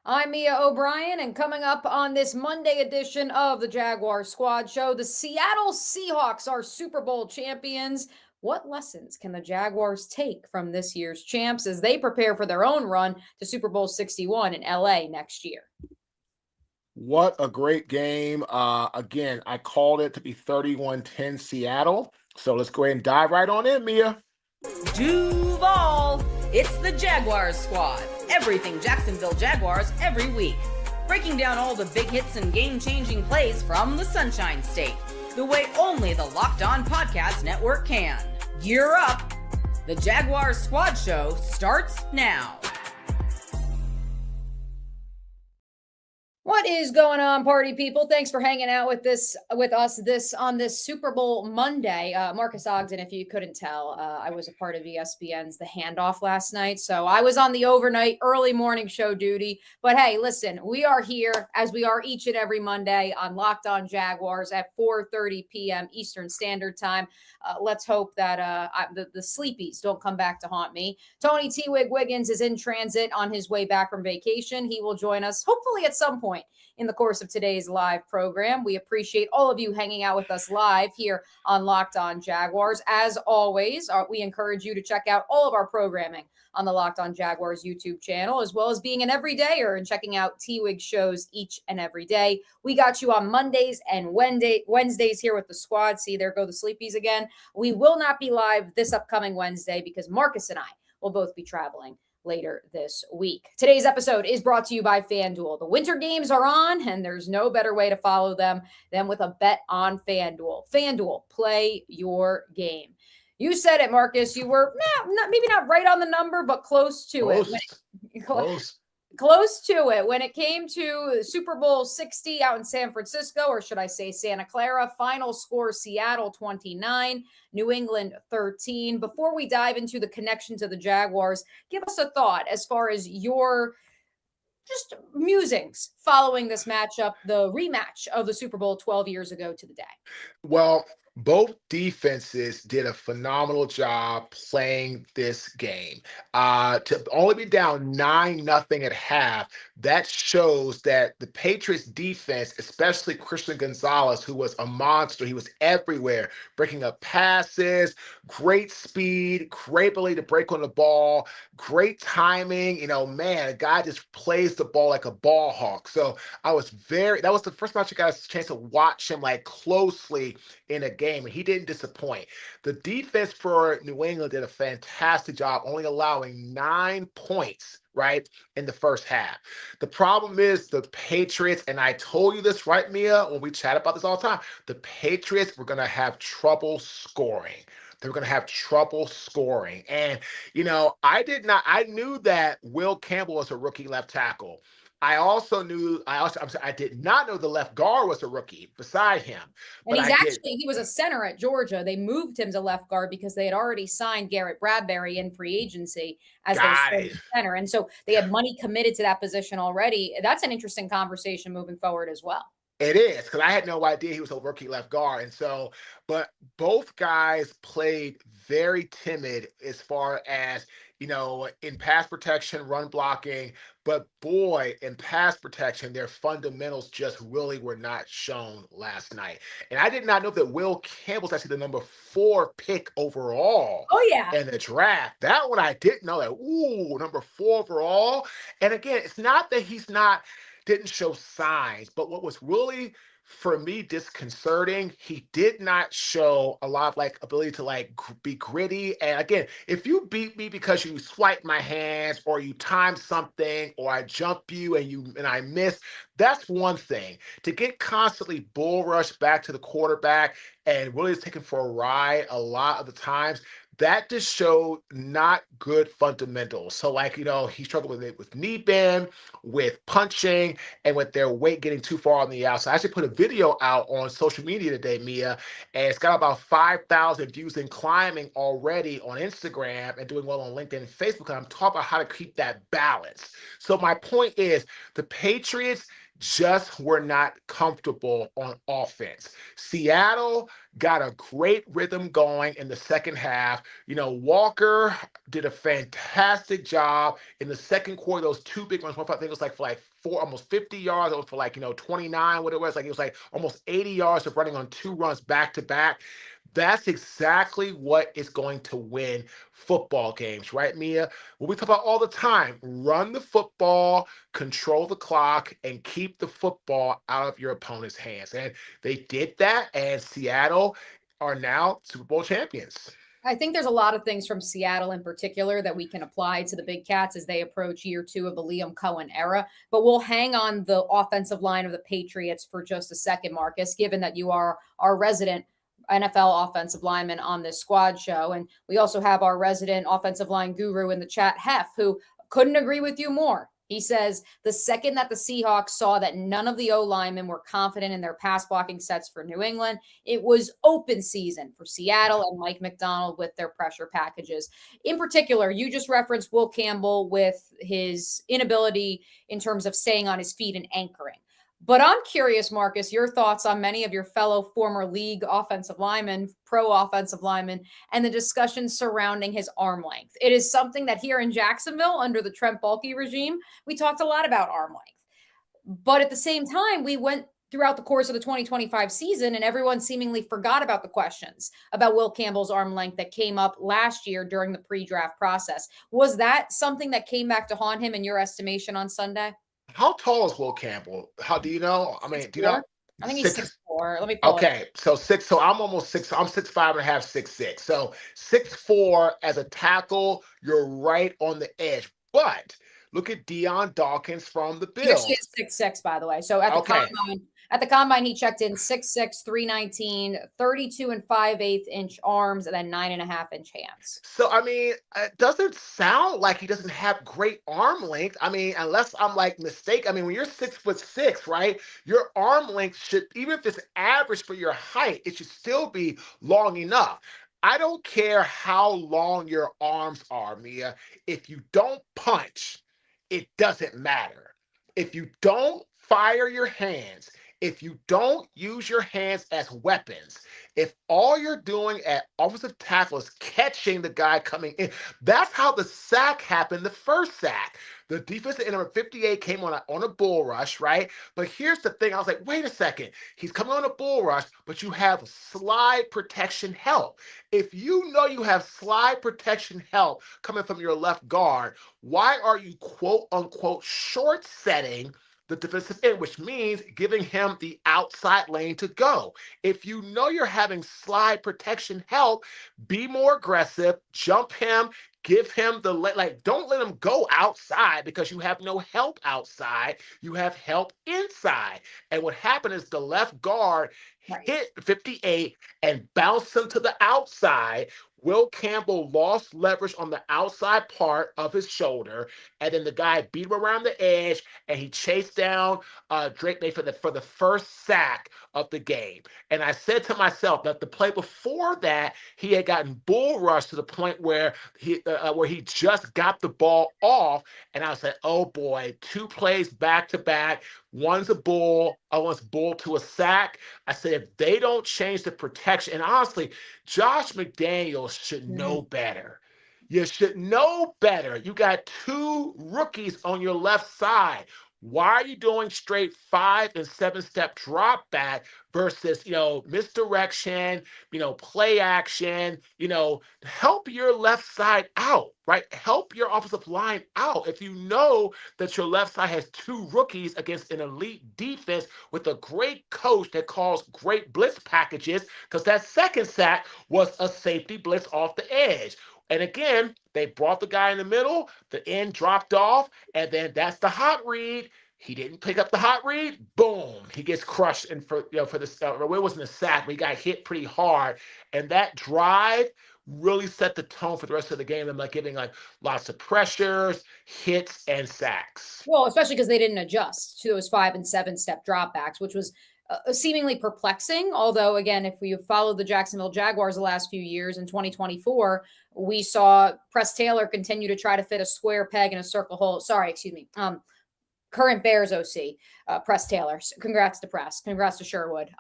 I'm Mia O'Brien, and coming up on this Monday edition of the Jaguar Squad Show, the Seattle Seahawks are Super Bowl champions. What lessons can the Jaguars take from this year's champs as they prepare for their own run to Super Bowl 61 in LA next year? What a great game. Again, I called it to be 31-10 Seattle. So let's go ahead and dive right on in, Mia. Duval! It's the Jaguars Squad. Everything Jacksonville Jaguars every week. Breaking down all the big hits and game-changing plays from the Sunshine State. The way only the Locked On Podcast Network can. Gear up! The Jaguars Squad Show starts now. What is going on, party people? Thanks for hanging out with us on this Super Bowl Monday. Marques Ogden, if you couldn't tell, I was a part of ESPN's The Handoff last night, so I was on the overnight early morning show duty. But hey, listen, we are here as we are each and every Monday on Locked On Jaguars at 4:30 p.m. Eastern Standard Time. Let's hope that the sleepies don't come back to haunt me. Tony T. Wiggins is in transit on his way back from vacation. He will join us hopefully at some point in the course of today's live program. We appreciate all of you hanging out with us live here on Locked On Jaguars. As always, we encourage you to check out all of our programming on the Locked On Jaguars YouTube channel, as well as being an everydayer and checking out T-Wig shows each and every day. We got you on Mondays and Wednesdays here with the squad. See, there go the sleepies again. We will not be live this upcoming Wednesday because Marques and I will both be traveling later this week. Today's episode is brought to you by FanDuel. The winter games are on, and there's no better way to follow them than with a bet on FanDuel. FanDuel, play your game. You said it, Marques. You were maybe not right on the number, but close to it. Close to it when it came to Super Bowl 60 out in San Francisco, or should I say Santa Clara. Final score Seattle 29, New England 13. Before we dive into the connection to the Jaguars, give us a thought as far as your just musings following this matchup, the rematch of the Super Bowl 12 years ago to the day. Well, both defenses did a phenomenal job playing this game. To only be down 9-0 at half, that shows that the Patriots defense, especially Christian Gonzalez, who was a monster, he was everywhere, breaking up passes, great speed, great ability to break on the ball, great timing. Man, a guy just plays the ball like a ball hawk. So that was the first match I got a chance to watch him like closely in a game, and he didn't disappoint. The defense for New England did a fantastic job, only allowing 9 points, right, in the first half. The problem is the Patriots, and I told you this, right, Mia, when we chat about this all the time, the Patriots were going to have trouble scoring. They were going to have trouble scoring. And, I knew that Will Campbell was a rookie left tackle. I did not know the left guard was a rookie beside him. And he was a center at Georgia. They moved him to left guard because they had already signed Garrett Bradbury in free agency as their center. And so they had money committed to that position already. That's an interesting conversation moving forward as well. It is, because I had no idea he was a rookie left guard. And so, but both guys played very timid as far as, in pass protection, run blocking. But boy, in pass protection, their fundamentals just really were not shown last night. And I did not know that Will Campbell's actually the number 4 pick overall in the draft. That one I didn't know that. Number 4 overall. And again, it's not that didn't show signs, but what was really for me disconcerting, he did not show a lot of ability to be gritty. And again, if you beat me because you swipe my hands or you time something or I jump you and I miss, that's one thing. To get constantly bull rushed back to the quarterback and really is taken for a ride a lot of the times, that just showed not good fundamentals. So he struggled with it with knee bend, with punching, and with their weight getting too far on the outside. I actually put a video out on social media today, Mia, and it's got about 5,000 views and climbing already on Instagram and doing well on LinkedIn and Facebook. And I'm talking about how to keep that balance. So my point is the Patriots just were not comfortable on offense. Seattle got a great rhythm going in the second half. Walker did a fantastic job in the second quarter. Those two big runs, I think it was like for like almost 50 yards. It was for like, 29, what it was. Like it was like almost 80 yards of running on two runs back to back. That's exactly what is going to win football games, right, Mia? What we talk about all the time: run the football, control the clock, and keep the football out of your opponent's hands. And they did that, and Seattle are now Super Bowl champions. I think there's a lot of things from Seattle in particular that we can apply to the Big Cats as they approach year 2 of the Liam Cohen era. But we'll hang on the offensive line of the Patriots for just a second, Marcus, given that you are our resident NFL offensive lineman on this squad show. And we also have our resident offensive line guru in the chat, Hef, who couldn't agree with you more. He says the second that the Seahawks saw that none of the O-linemen were confident in their pass blocking sets for New England, it was open season for Seattle and Mike McDonald with their pressure packages. In particular, you just referenced Will Campbell with his inability in terms of staying on his feet and anchoring. But I'm curious, Marcus, your thoughts on many of your fellow former league offensive linemen, pro offensive linemen, and the discussion surrounding his arm length. It is something that here in Jacksonville, under the Trent Baalke regime, we talked a lot about arm length. But at the same time, we went throughout the course of the 2025 season, and everyone seemingly forgot about the questions about Will Campbell's arm length that came up last year during the pre-draft process. Was that something that came back to haunt him in your estimation on Sunday? How tall is Will Campbell? How do you know? I mean, do you know? I think he's 6'4". Let me pull Okay, so 6. So I'm almost 6. I'm 6'5" and a half, 6'6". So 6'4" as a tackle, you're right on the edge. But look at Deion Dawkins from the Bills. He is 6'6", by the way. So at the combine, he checked in 6'6", 319, 32 5/8 inch arms, and then 9.5 inch hands. So, I mean, it doesn't sound like he doesn't have great arm length. I mean, unless I'm like mistaken. I mean, when you're 6'6", right, your arm length should, even if it's average for your height, it should still be long enough. I don't care how long your arms are, Mia. If you don't punch, it doesn't matter. If you don't fire your hands, if you don't use your hands as weapons, if all you're doing at offensive tackle is catching the guy coming in, that's how the sack happened, the first sack. The defensive end number 58 came on a bull rush, right? But here's the thing. I was like, wait a second. He's coming on a bull rush, but you have slide protection help. If you know you have slide protection help coming from your left guard, why are you quote unquote short setting the defensive end, which means giving him the outside lane to go? If you know you're having slide protection help, be more aggressive, jump him, give him the don't let him go outside because you have no help outside. You have help inside. And what happened is the left guard hit 58 and bounced him to the outside. Will Campbell lost leverage on the outside part of his shoulder, and then the guy beat him around the edge, and he chased down Drake May for the first sack of the game. And I said to myself that the play before that, he had gotten bull rushed to the point where he just got the ball off, and I said, oh boy, 2 plays back to back. One's a bull, one's bull to a sack. I said, if they don't change the protection, and honestly, Josh McDaniels should know better. You should know better. You got 2 rookies on your left side. Why are you doing straight 5 and 7-step drop back versus, misdirection, play action, help your left side out, right? Help your offensive line out. If you know that your left side has 2 rookies against an elite defense with a great coach that calls great blitz packages, because that second sack was a safety blitz off the edge. And again, they brought the guy in the middle, the end dropped off, and then that's the hot read. He didn't pick up the hot read. Boom, he gets crushed. And for this, it wasn't a sack, but he got hit pretty hard. And that drive really set the tone for the rest of the game. Them giving lots of pressures, hits, and sacks. Well, especially because they didn't adjust to those 5 and 7-step dropbacks, which was seemingly perplexing. Although, again, if we followed the Jacksonville Jaguars the last few years, in 2024, we saw Press Taylor continue to try to fit a square peg in a circle hole. current Bears OC, Press Taylor. Congrats to Press. Congrats to Sherwood.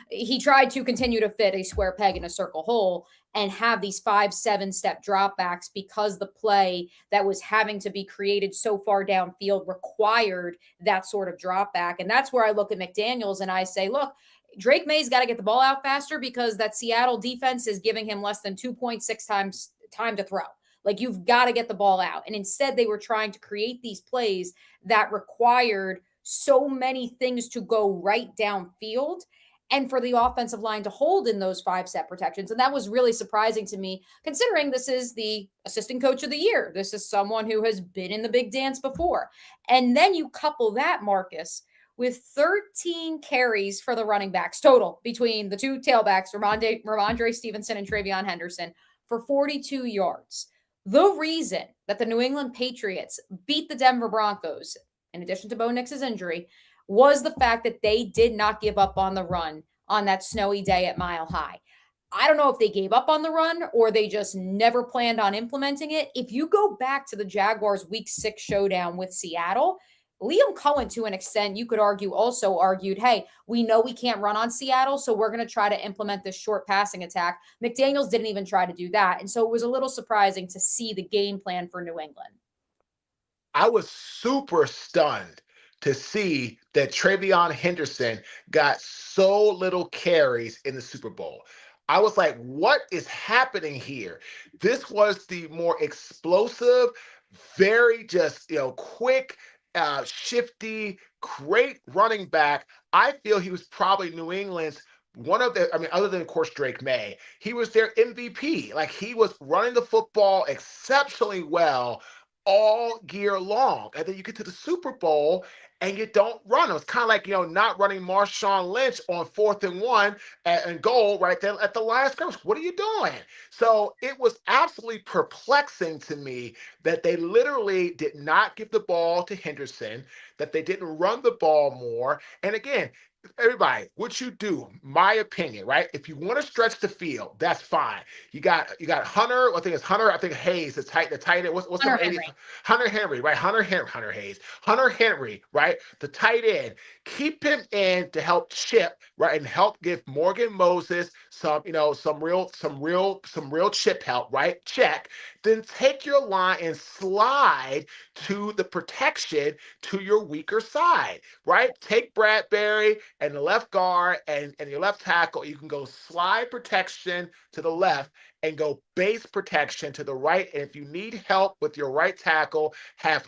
He tried to continue to fit a square peg in a circle hole and have these 5-7 step dropbacks because the play that was having to be created so far downfield required that sort of drop back. And that's where I look at McDaniels and I say, look, Drake May's got to get the ball out faster because that Seattle defense is giving him less than 2.6 times time to throw. Like, you've got to get the ball out. And instead they were trying to create these plays that required so many things to go right downfield and for the offensive line to hold in those 5-set protections. And that was really surprising to me, considering this is the assistant coach of the year. This is someone who has been in the big dance before. And then you couple that, Marcus, with 13 carries for the running backs total between the two tailbacks, Ramondre Stevenson and Travion Henderson, for 42 yards. The reason that the New England Patriots beat the Denver Broncos, in addition to Bo Nix's injury, was the fact that they did not give up on the run on that snowy day at Mile High. I don't know if they gave up on the run or they just never planned on implementing it. If you go back to the Jaguars' Week 6 showdown with Seattle, Liam Cohen, to an extent, you could argue, also argued, hey, we know we can't run on Seattle, so we're going to try to implement this short passing attack. McDaniels didn't even try to do that. And so it was a little surprising to see the game plan for New England. I was super stunned to see that Travion Henderson got so little carries in the Super Bowl. I was like, what is happening here? This was the more explosive, very just, quick, shifty, great running back. I feel he was probably New England's other than, of course, Drake May, he was their MVP. Like, he was running the football exceptionally well all year long. And then you get to the Super Bowl and you don't run. It was kind of like, not running Marshawn Lynch on 4th and 1 and goal right there at the last scrimmage. What are you doing? So it was absolutely perplexing to me that they literally did not give the ball to Henderson, that they didn't run the ball more. And again, everybody, what you do, my opinion, right? If you want to stretch the field, that's fine. You got Hunter. I think it's Hunter. I think Hayes, the tight end. What's Hunter the Henry. Hunter Henry, right? Hunter Henry, right? The tight end. Keep him in to help chip, right, and help give Morgan Moses some real chip help, right? Check. Then take your line and slide to the protection to your weaker side, right? Take Bradbury and the left guard and your left tackle. You can go slide protection to the left and go base protection to the right. And if you need help with your right tackle, have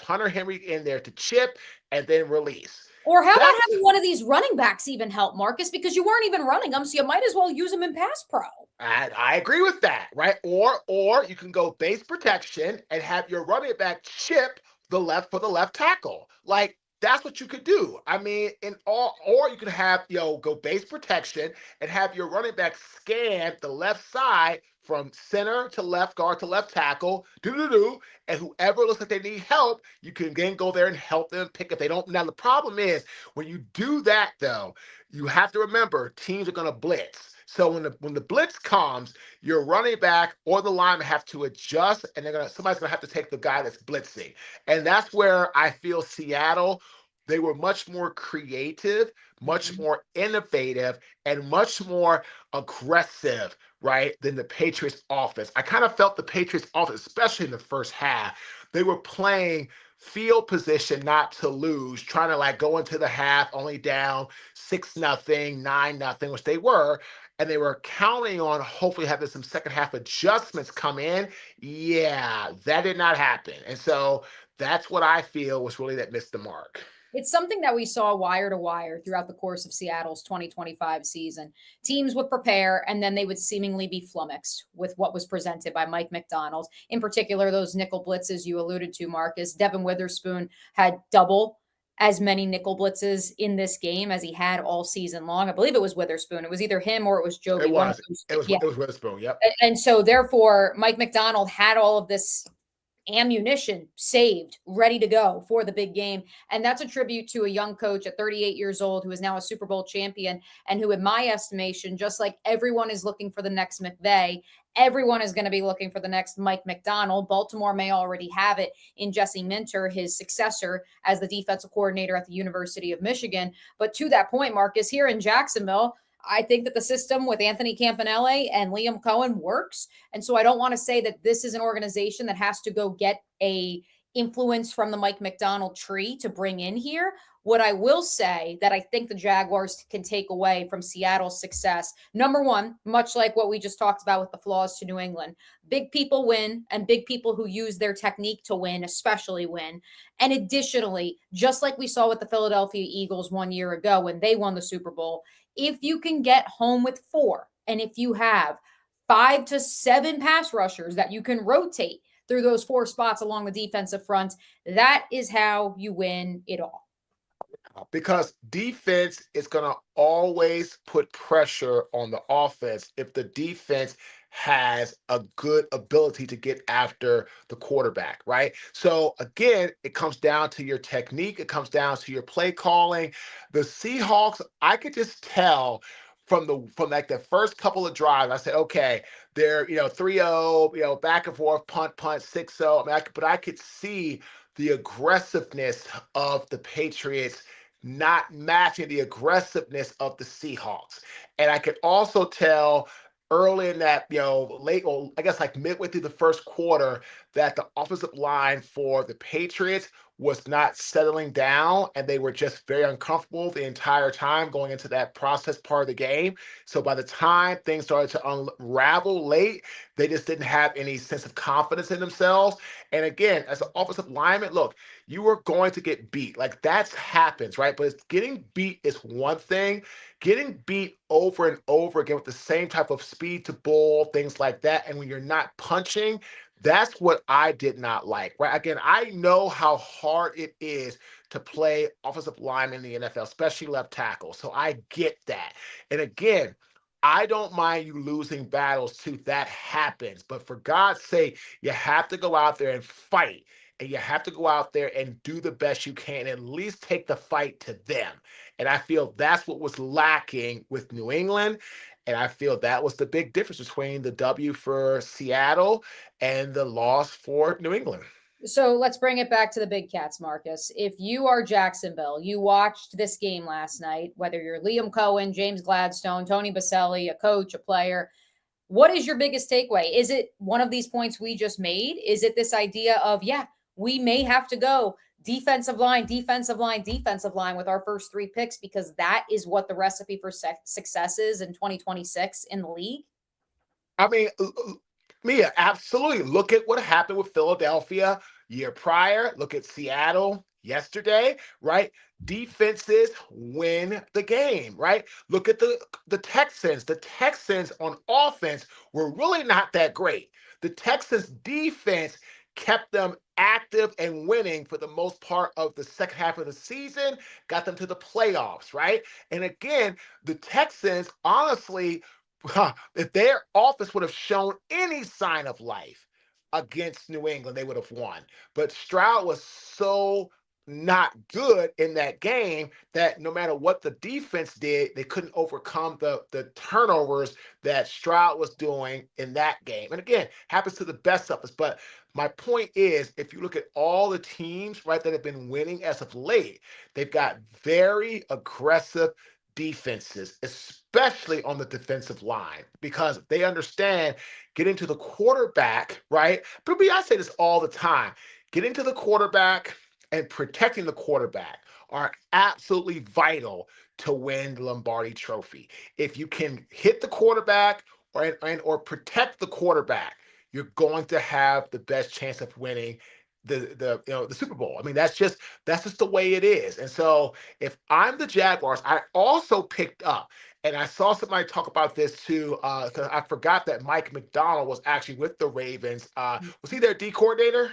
Hunter Henry in there to chip and then release. Or how about having one of these running backs even help, Marcus, because you weren't even running them, so you might as well use them in pass pro. I agree with that, right? Or you can go base protection and have your running back chip the left for the left tackle. Like, that's what you could do. I mean, or you could have, go base protection and have your running back scan the left side from center to left guard to left tackle, and whoever looks like they need help, you can then go there and help them pick if they don't. Now, the problem is when you do that, though, you have to remember teams are going to blitz. So when the blitz comes, your running back or the lineman have to adjust, and somebody's gonna have to take the guy that's blitzing. And that's where I feel Seattle, they were much more creative, much more innovative, and much more aggressive, right, than the Patriots offense. I kind of felt the Patriots offense, especially in the first half, they were playing field position not to lose, trying to go into the half only down 6-0, 9-0, which they were. And they were counting on hopefully having some second half adjustments come in. Yeah, that did not happen. And so that's what I feel was really that missed the mark. It's something that we saw wire to wire throughout the course of Seattle's 2025 season. Teams would prepare, and then they would seemingly be flummoxed with what was presented by Mike McDonald. In particular, those nickel blitzes you alluded to, Marcus. Devin Witherspoon had double as many nickel blitzes in this game as he had all season long. I believe it was Witherspoon. It was either him or it was Joby. It was Witherspoon, yep. And so therefore, Mike McDonald had all of this ammunition saved, ready to go for the big game. And that's a tribute to a young coach at 38 years old who is now a Super Bowl champion and who, in my estimation, just like everyone is looking for the next McVay, Everyone is going to be looking for the next Mike Macdonald. Baltimore may already have it in Jesse Minter, his successor as the defensive coordinator at the University of Michigan. But to that point, Marcus, here in Jacksonville, I think that the system with Anthony Campanelle and Liam Cohen works. And so I don't want to say that this is an organization that has to go get a influence from the Mike Macdonald tree to bring in here. What I will say that I think the Jaguars can take away from Seattle's success, number one, much like what we just talked about with the flaws to New England, big people win, and big people who use their technique to win, especially win. And additionally, just like we saw with the Philadelphia Eagles 1 year ago when they won the Super Bowl, if you can get home with 4, and if you have 5 to 7 pass rushers that you can rotate through those 4 spots along the defensive front, that is how you win it all. Because defense is going to always put pressure on the offense if the defense has a good ability to get after the quarterback, right? So again, it comes down to your technique. It comes down to your play calling. The Seahawks, I could just tell from like the first couple of drives, I said, okay, they're 3-0, back and forth, punt, 6-0. But I could see the aggressiveness of the Patriots not matching the aggressiveness of the Seahawks. And I could also tell early in that, late, or I guess like midway through the first quarter, that the offensive line for the Patriots was not settling down, and they were just very uncomfortable the entire time going into that process part of the game. So by the time things started to unravel late, they just didn't have any sense of confidence in themselves. And again, as an offensive lineman, look, you are going to get beat. Like, that happens, right? But it's getting beat is one thing. Getting beat over and over again with the same type of speed to bull, things like that, and when you're not punching, that's what I did not like, right? Again, I know how hard it is to play offensive lineman in the NFL, especially left tackle. So I get that. And again, I don't mind you losing battles too. That happens. But for God's sake, you have to go out there and fight. And you have to go out there and do the best you can, at least take the fight to them. And I feel that's what was lacking with New England. And I feel that was the big difference between the W for Seattle and the loss for New England. So let's bring it back to the Big Cats, Marcus. If you are Jacksonville, you watched this game last night, whether you're Liam Cohen, James Gladstone, Tony Baselli, a coach, a player, what is your biggest takeaway? Is it one of these points we just made? Is it this idea of, we may have to go defensive line with our first 3 picks because that is what the recipe for success is in 2026 in the league? I mean, Mia, absolutely. Look at what happened with Philadelphia year prior. Look at Seattle yesterday, right? Defenses win the game, right? Look at the Texans. The Texans on offense were really not that great. The Texans defense kept them active and winning for the most part of the second half of the season, got them to the playoffs, right? And again, the Texans, honestly, if their offense would have shown any sign of life against New England, they would have won. But Stroud was so not good in that game that no matter what the defense did, they couldn't overcome the turnovers that Stroud was doing in that game. And again, happens to the best of us. But my point is, if you look at all the teams, right, that have been winning as of late, they've got very aggressive defenses, especially on the defensive line, because they understand getting to the quarterback, right? But I say this all the time, getting to the quarterback and protecting the quarterback are absolutely vital to win the Lombardi Trophy. If you can hit the quarterback or protect the quarterback, you're going to have the best chance of winning the Super Bowl. I mean, that's just the way it is. And so if I'm the Jaguars, I also picked up, and I saw somebody talk about this too, because I forgot that Mike Macdonald was actually with the Ravens. Was he their D coordinator?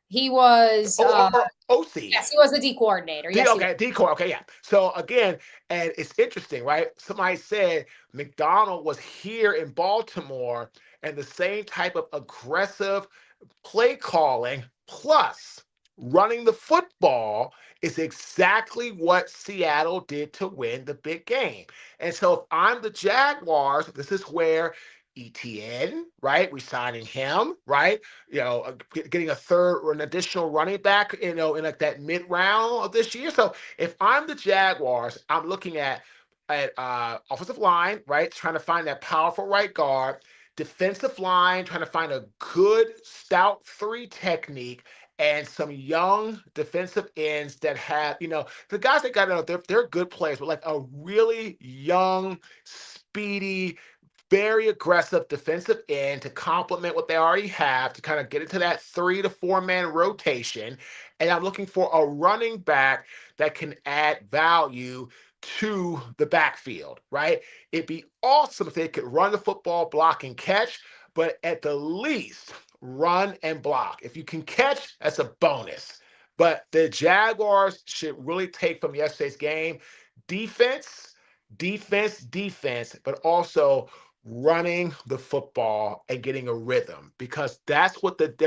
He was OC. Yes, he was the D coordinator. Yes, D coordinator. Okay, yeah. So again, and it's interesting, right? Somebody said Macdonald was here in Baltimore, and the same type of aggressive play calling plus running the football is exactly what Seattle did to win the big game. And so if I'm the Jaguars, this is where ETN, right? Resigning him, right? Getting a third or an additional running back, in like that mid round of this year. So if I'm the Jaguars, I'm looking at offensive line, right? Trying to find that powerful right guard, defensive line, trying to find a good stout 3 technique, and some young defensive ends that have, the guys that got out, they're good players, but like a really young, speedy, very aggressive defensive end to complement what they already have to kind of get into that 3 to 4 man rotation. And I'm looking for a running back that can add value to the backfield, right? It'd be awesome if they could run the football, block, and catch, but at the least, run and block. If you can catch, that's a bonus. But the Jaguars should really take from yesterday's game defense, but also running the football and getting a rhythm, because that's what that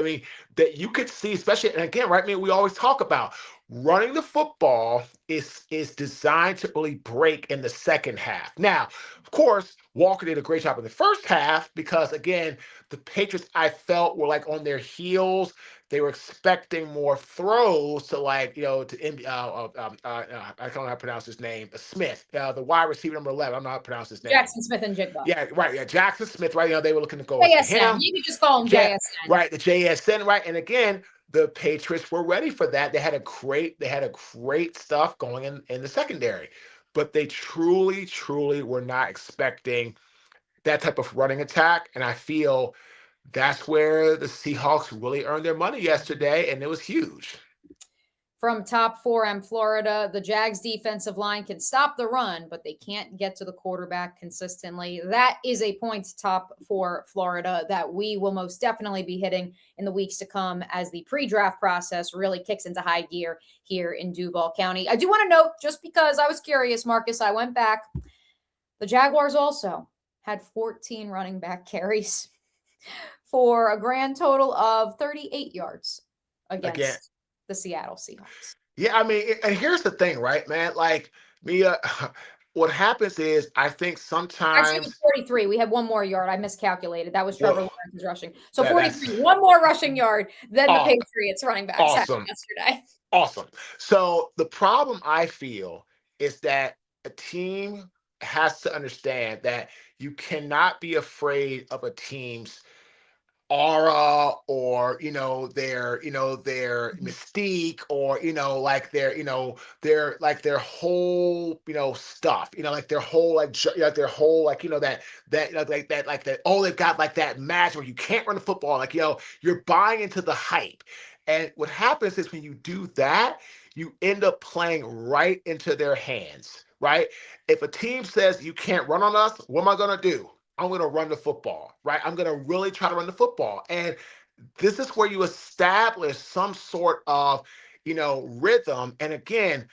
you could see, especially, and again, right, we always talk about running the football is designed to really break in the second half. Now, of course, Walker did a great job in the first half because, again, the Patriots, I felt, were like on their heels. They were expecting more throws to I don't know how to pronounce his name, Smith, the wide receiver number 11. I don't know how to pronounce his name. Jackson Smith and Jigba. Yeah, right. Yeah, Jackson Smith, right? They were looking to go JSN. to him. You can just call him Yeah, JSN. right, the JSN, right? And again, the Patriots were ready for that. They had a great stuff going in the secondary, but they truly were not expecting that type of running attack. And I feel that's where the Seahawks really earned their money yesterday, and it was huge. From Top 4M Florida, the Jags defensive line can stop the run, but they can't get to the quarterback consistently. That is a point Top 4 Florida that we will most definitely be hitting in the weeks to come as the pre-draft process really kicks into high gear here in Duval County. I do want to note, just because I was curious, Marcus, I went back. The Jaguars also had 14 running back carries for a grand total of 38 yards against the Seattle Seahawks. Yeah, and here's the thing, right, man? Like, Mia, what happens is I think sometimes... Actually, it was 43. We had one more yard. I miscalculated. That was Trevor Lawrence's rushing. So 43, one more rushing yard than the Patriots running backs had yesterday. Awesome. So the problem I feel is that a team has to understand that you cannot be afraid of a team's aura or their mystique or their whole stuff, like their whole they've got like that match where you can't run the football, you're buying into the hype. And what happens is when you do that, you end up playing right into their hands, right? If a team says you can't run on us, what am I going to do? I'm going to run the football, right? I'm going to really try to run the football. And this is where you establish some sort of, rhythm. And again,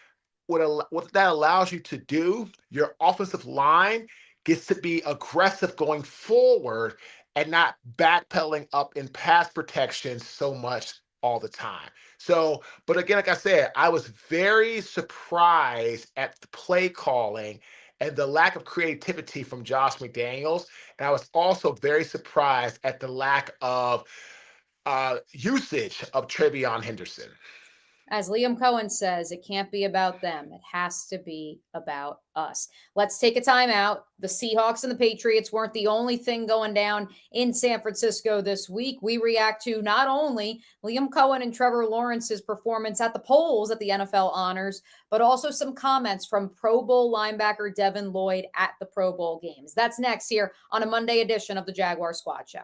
what that allows you to do, your offensive line gets to be aggressive going forward and not backpedaling up in pass protection so much all the time. So, but again, like I said, I was very surprised at the play calling and the lack of creativity from Josh McDaniels. And I was also very surprised at the lack of usage of Travion Henderson. As Liam Cohen says, it can't be about them. It has to be about us. Let's take a timeout. The Seahawks and the Patriots weren't the only thing going down in San Francisco this week. We react to not only Liam Cohen and Trevor Lawrence's performance at the polls at the NFL honors, but also some comments from Pro Bowl linebacker Devin Lloyd at the Pro Bowl games. That's next here on a Monday edition of the Jaguar Squad Show.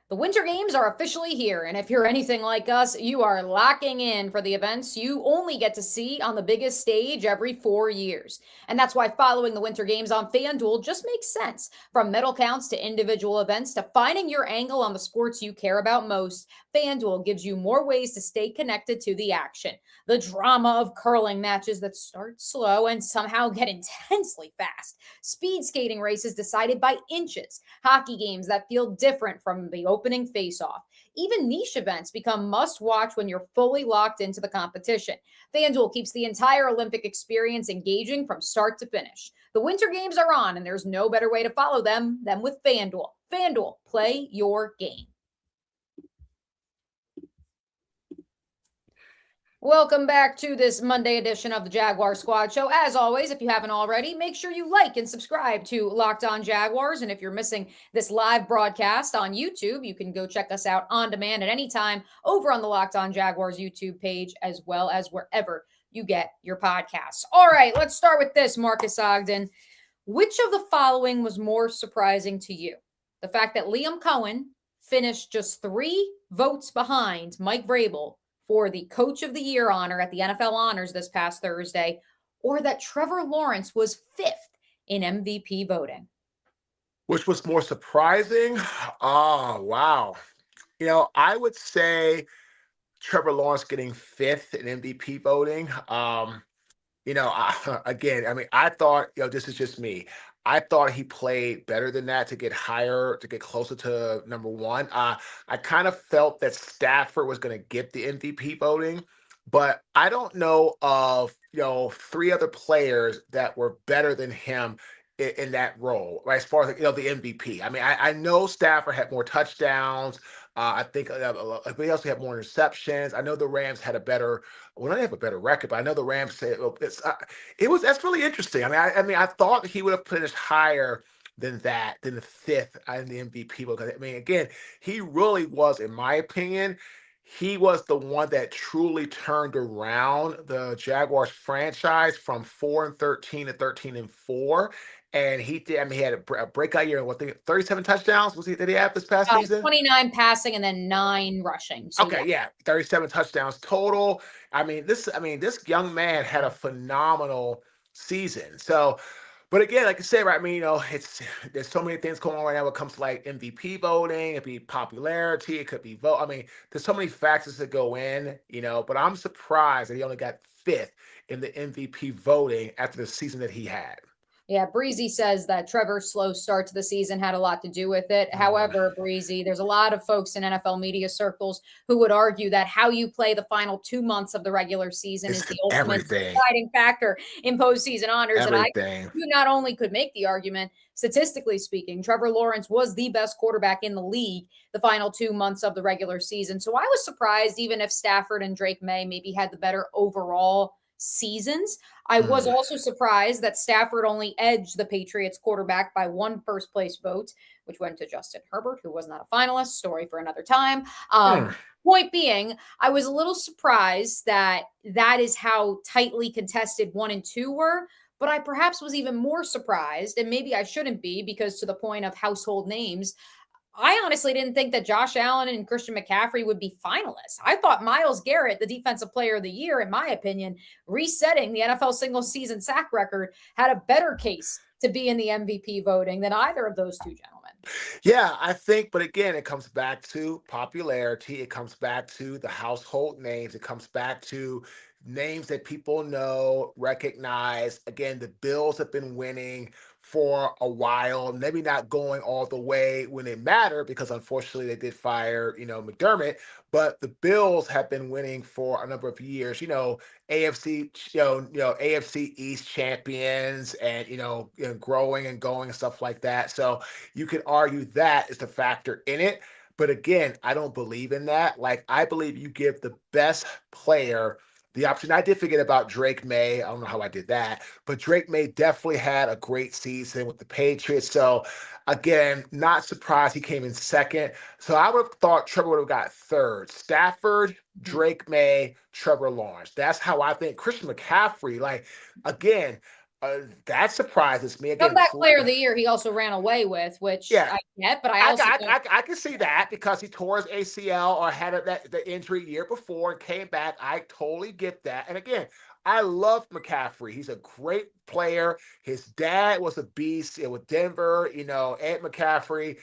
The Winter Games are officially here, and if you're anything like us, you are locking in for the events you only get to see on the biggest stage every 4 years. And that's why following the Winter Games on FanDuel just makes sense. From medal counts to individual events to finding your angle on the sports you care about most, FanDuel gives you more ways to stay connected to the action. The drama of curling matches that start slow and somehow get intensely fast. Speed skating races decided by inches. Hockey games that feel different from the opening face-off. Even niche events become must watch when you're fully locked into the competition. FanDuel keeps the entire Olympic experience engaging from start to finish. The Winter Games are on, and there's no better way to follow them than with FanDuel. FanDuel, play your game. Welcome back to this Monday edition of the Jaguar Squad Show. As always, if you haven't already, make sure you like and subscribe to Locked On Jaguars. And if you're missing this live broadcast on YouTube, you can go check us out on demand at any time over on the Locked On Jaguars YouTube page, as well as wherever you get your podcasts. All right, let's start with this, Marques Ogden. Which of the following was more surprising to you? The fact that Liam Cohen finished just 3 votes behind Mike Vrabel for the Coach of the Year honor at the NFL Honors this past Thursday, or that Trevor Lawrence was 5th in MVP voting? Which was more surprising? Oh, wow. I would say Trevor Lawrence getting 5th in MVP voting. I thought, this is just me. I thought he played better than that to get higher, to get closer to number 1. I kind of felt that Stafford was going to get the MVP voting, but I don't know of, 3 other players that were better than him in that role, right? As far as, the MVP. I mean, I know Stafford had more touchdowns. I think everybody else had more interceptions. I know the Rams had they have a better record, but I know the Rams said that's really interesting. I mean, I thought he would have finished higher than that, than the 5th in the MVP vote. I mean, again, he really was, in my opinion, he was the one that truly turned around the Jaguars franchise from 4-13 to 13-4. And he did. I mean, he had a breakout year. 37 touchdowns? Did he have this past season? 29 passing and then 9 rushing. So okay, yeah, 37 touchdowns total. I mean, this young man had a phenomenal season. So, but again, like I said, right? I mean, there's so many things going on right now when it comes to like MVP voting. It could be popularity. It could be vote. I mean, there's so many factors that go in. But I'm surprised that he only got 5th in the MVP voting after the season that he had. Yeah, Breezy says that Trevor's slow start to the season had a lot to do with it. However, Breezy, there's a lot of folks in NFL media circles who would argue that how you play the final 2 months of the regular season is the ultimate deciding factor in postseason honors. Everything. And you not only could make the argument, statistically speaking, Trevor Lawrence was the best quarterback in the league the final 2 months of the regular season. So I was surprised, even if Stafford and Drake May maybe had the better overall seasons. I was also surprised that Stafford only edged the Patriots quarterback by 1 first-place vote, which went to Justin Herbert, who was not a finalist. Story for another time. Point being, I was a little surprised that is how tightly contested 1 and 2 were, but I perhaps was even more surprised, and maybe I shouldn't be, because to the point of household names, I honestly didn't think that Josh Allen and Christian McCaffrey would be finalists. I thought Myles Garrett, the defensive player of the year, in my opinion, resetting the NFL single season sack record, had a better case to be in the MVP voting than either of those 2 gentlemen. Yeah, I think, but again, it comes back to popularity. It comes back to the household names. It comes back to names that people know, recognize. Again, the Bills have been winning for a while, maybe not going all the way when it mattered, because unfortunately they did fire, McDermott, but the Bills have been winning for a number of years, AFC, AFC East champions, and, growing and going and stuff like that. So you could argue that is the factor in it. But again, I don't believe in that. Like, I believe you give the best player the option. I did forget about Drake May. I don't know how I did that, but Drake May definitely had a great season with the Patriots. So again, not surprised he came in 2nd. So I would have thought Trevor would have got 3rd. Stafford, Drake May, Trevor Lawrence. That's how I think. Christian McCaffrey, again, that surprises me. Again, comeback player of the year, he also ran away with, which I get, but I can see that because he tore his ACL or had the injury year before and came back. I totally get that. And again, I love McCaffrey. He's a great player. His dad was a beast with Denver, Ed McCaffrey,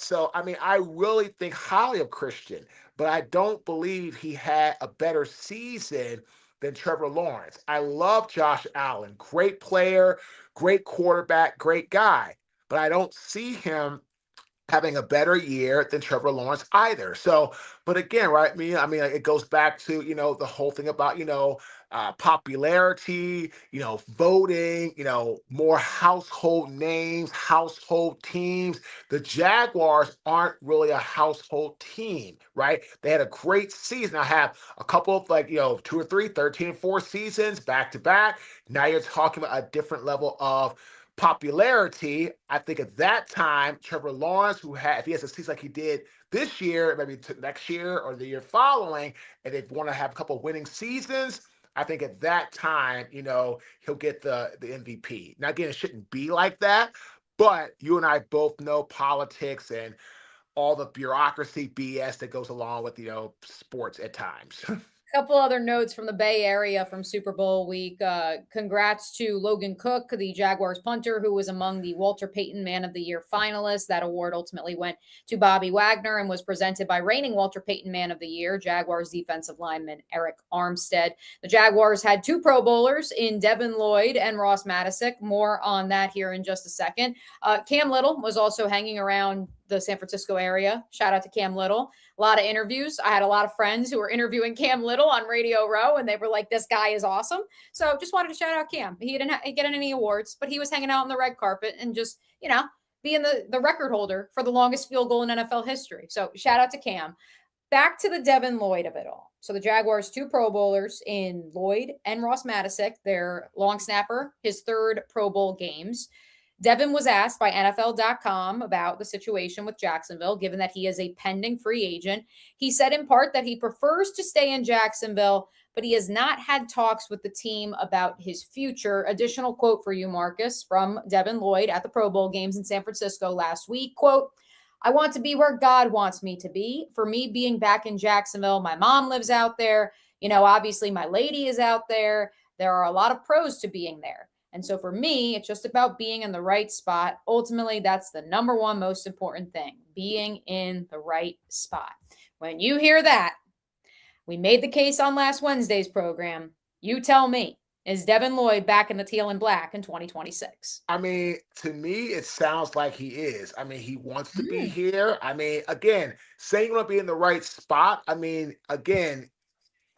So, I mean, I really think highly of Christian, but I don't believe he had a better season than Trevor Lawrence. I love Josh Allen. Great player, great quarterback, great guy. But I don't see him having a better year than Trevor Lawrence either. So, but again, right? I mean, it goes back to, the whole thing about, popularity, voting, more household names, household teams. The Jaguars aren't really a household team, right? They had a great season. I have a couple of 2 or 3, 13 and 4 seasons back to back. Now you're talking about a different level of popularity. I think at that time, Trevor Lawrence, if he has a season like he did this year, maybe next year or the year following, and they want to have a couple of winning seasons, I think at that time, he'll get the MVP. Now, again, it shouldn't be like that, but you and I both know politics and all the bureaucracy BS that goes along with, sports at times. Couple other notes from the Bay Area from Super Bowl week. Congrats to Logan Cook, the Jaguars punter, who was among the Walter Payton Man of the Year finalists. That award ultimately went to Bobby Wagner and was presented by reigning Walter Payton Man of the Year, Jaguars defensive lineman Eric Armstead. The Jaguars had 2 Pro Bowlers in Devin Lloyd and Ross Matisic. More on that here in just a second. Cam Little was also hanging around the San Francisco area. Shout out to Cam Little. A lot of interviews. I had a lot of friends who were interviewing Cam Little on Radio Row, and they were like, this guy is awesome. So just wanted to shout out Cam. He didn't get any awards, but he was hanging out on the red carpet and just, being the record holder for the longest field goal in NFL history. So shout out to Cam. Back to the Devin Lloyd of it all. So the Jaguars, 2 Pro Bowlers in Lloyd and Ross Matisic, their long snapper, his 3rd Pro Bowl games. Devin was asked by NFL.com about the situation with Jacksonville, given that he is a pending free agent. He said in part that he prefers to stay in Jacksonville, but he has not had talks with the team about his future. Additional quote for you, Marcus, from Devin Lloyd at the Pro Bowl games in San Francisco last week. Quote, I want to be where God wants me to be. For me, being back in Jacksonville, my mom lives out there. Obviously my lady is out there. There are a lot of pros to being there. And so for me, it's just about being in the right spot. Ultimately, that's the number one most important thing, being in the right spot. When you hear that, we made the case on last Wednesday's program. You tell me, is Devin Lloyd back in the teal and black in 2026? I mean, to me, it sounds like he is. I mean, he wants to be here. I mean, again, saying you want to be in the right spot. I mean, again,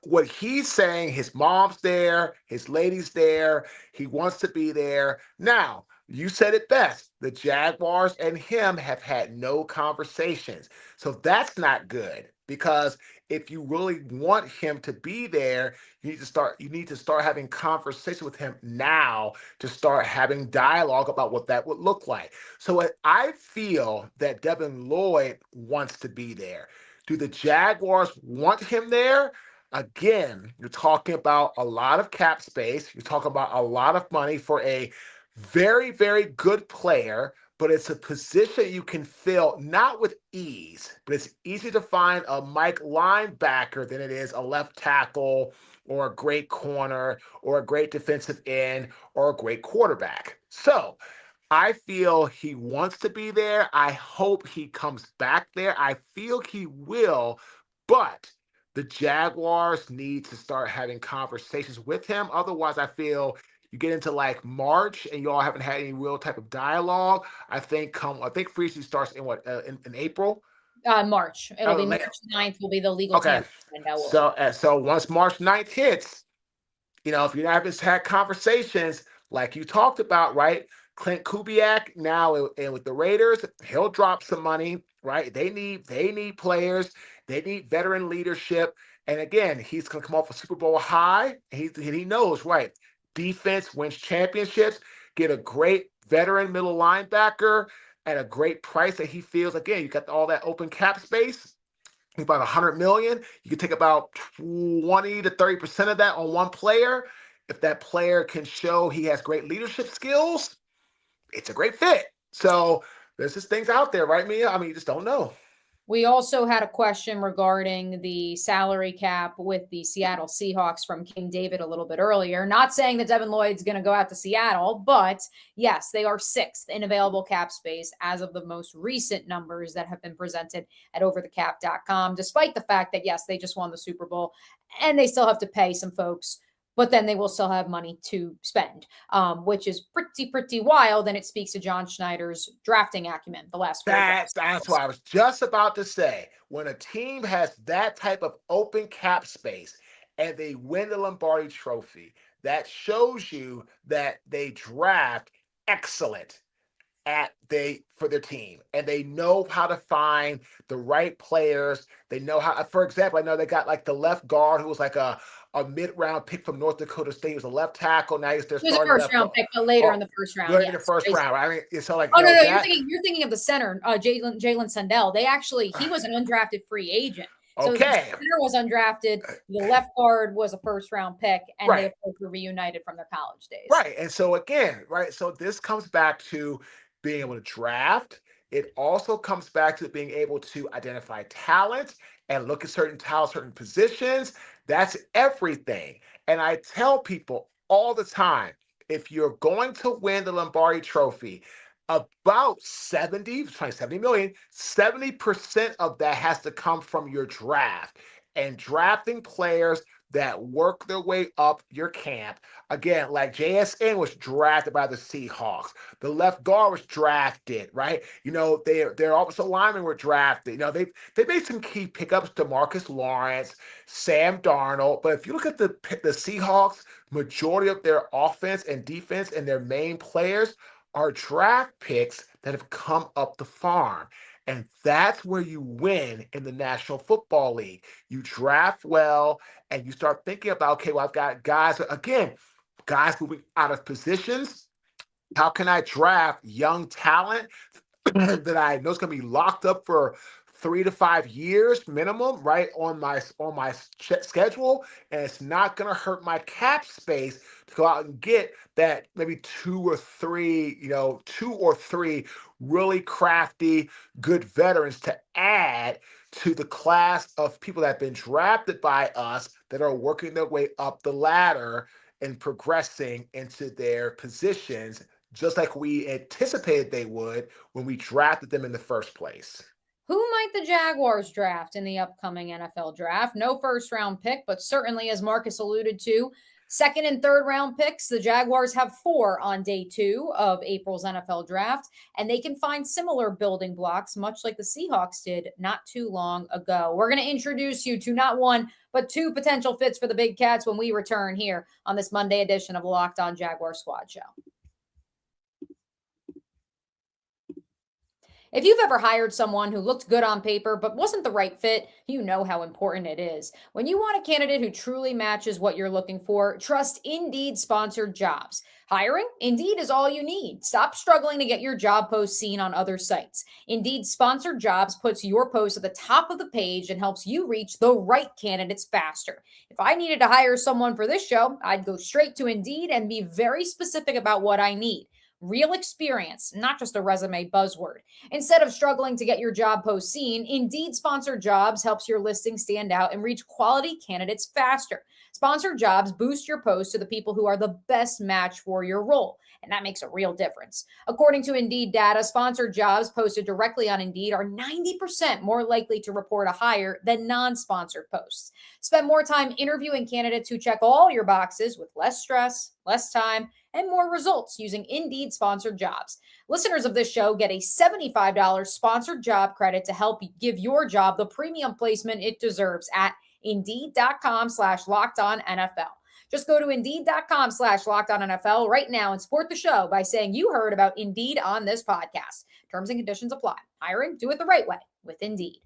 what he's saying, his mom's there, his lady's there, he wants to be there. Now, you said it best. The Jaguars and him have had no conversations. So that's not good, because if you really want him to be there, you need to start having conversation with him now, to start having dialogue about what that would look like. So I feel that Devin Lloyd wants to be there. Do the Jaguars want him there? Again, you're talking about a lot of cap space. You're talking about a lot of money for a very, very good player, but it's a position you can fill not with ease, but it's easier to find a Mike linebacker than it is a left tackle or a great corner or a great defensive end or a great quarterback. So I feel he wants to be there. I hope he comes back there. I feel he will, but the Jaguars need to start having conversations with him. Otherwise, I feel you get into like March and you all haven't had any real type of dialogue. I think free agency starts in in April? March. It'll be March 9th will be the legal time. So once March 9th hits, if you haven't had conversations like you talked about, right? Clint Kubiak now and with the Raiders, he'll drop some money, right? They need players. They need veteran leadership. And again, he's going to come off a Super Bowl high. And he knows, right? Defense wins championships. Get a great veteran middle linebacker at a great price that he feels. Again, you got all that open cap space. About $100 million. You can take about 20 to 30% of that on one player. If that player can show he has great leadership skills, it's a great fit. So there's just things out there, right, Mia? I mean, you just don't know. We also had a question regarding the salary cap with the Seattle Seahawks from King David a little bit earlier. Not saying that Devin Lloyd's going to go out to Seattle, but yes, they are 6th in available cap space as of the most recent numbers that have been presented at overthecap.com, despite the fact that, yes, they just won the Super Bowl and they still have to pay some folks but then they will still have money to spend, which is pretty wild. And it speaks to John Schneider's drafting acumen the last 4 years. That's what I was just about to say. When a team has that type of open cap space and they win the Lombardi Trophy, that shows you that they draft excellent for their team, and they know how to find the right players. They know how, for example, I know they got like the left guard who was like a mid-round pick from North Dakota State. He was a left tackle. Now he's their He was starting a first-round pick, but later in the first round. In the first round. I mean, so like, oh no, you're thinking of the center, Jalen Sundell. He was an undrafted free agent. So okay. The center was undrafted. The left guard was a first-round pick, and they of course were reunited from their college days. Right, and so again, so this comes back to being able to draft. It also comes back to being able to identify talent and look at certain talent, certain positions. That's everything. And I tell people all the time, if you're going to win the Lombardi Trophy, about 70 million, 70% of that has to come from your draft, and drafting players that work their way up your camp. Again, like JSN was drafted by the Seahawks. The left guard was drafted, right? Their offensive linemen were drafted. They made some key pickups to Marcus Lawrence, Sam Darnold. But if you look at the Seahawks, majority of their offense and defense and their main players are draft picks that have come up the farm. And that's where you win in the National Football League. You draft well, and you start thinking about, okay, well, I've got guys moving out of positions. How can I draft young talent that I know is going to be locked up for 3 to 5 years minimum, right, on my schedule, and it's not going to hurt my cap space to go out and get that maybe two or three really crafty, good veterans to add to the class of people that have been drafted by us that are working their way up the ladder and progressing into their positions, just like we anticipated they would when we drafted them in the first place. Who might the Jaguars draft in the upcoming NFL draft? No first-round pick, but certainly, as Marcus alluded to, second and third round picks. The Jaguars have 4 on day 2 of April's NFL draft, and they can find similar building blocks, much like the Seahawks did not too long ago. We're going to introduce you to not 1, but 2 potential fits for the Big Cats when we return here on this Monday edition of the Locked On Jaguar Squad Show. If you've ever hired someone who looked good on paper but wasn't the right fit, you know how important it is. When you want a candidate who truly matches what you're looking for, trust Indeed sponsored jobs. Hiring? Indeed is all you need. Stop struggling to get your job post seen on other sites. Indeed sponsored jobs puts your post at the top of the page and helps you reach the right candidates faster. If I needed to hire someone for this show, I'd go straight to Indeed and be very specific about what I need. Real experience, not just a resume buzzword. Instead of struggling to get your job post seen, Indeed Sponsored Jobs helps your listing stand out and reach quality candidates faster. Sponsored Jobs boost your post to the people who are the best match for your role, and that makes a real difference. According to Indeed data, Sponsored Jobs posted directly on Indeed are 90% more likely to report a hire than non-sponsored posts. Spend more time interviewing candidates who check all your boxes with less stress, less time, and more results using Indeed Sponsored Jobs. Listeners of this show get a $75 sponsored job credit to help give your job the premium placement it deserves at Indeed.com/LockedOnNFL. Just go to Indeed.com/LockedOnNFL right now and support the show by saying you heard about Indeed on this podcast. Terms and conditions apply. Hiring? Do it the right way with Indeed.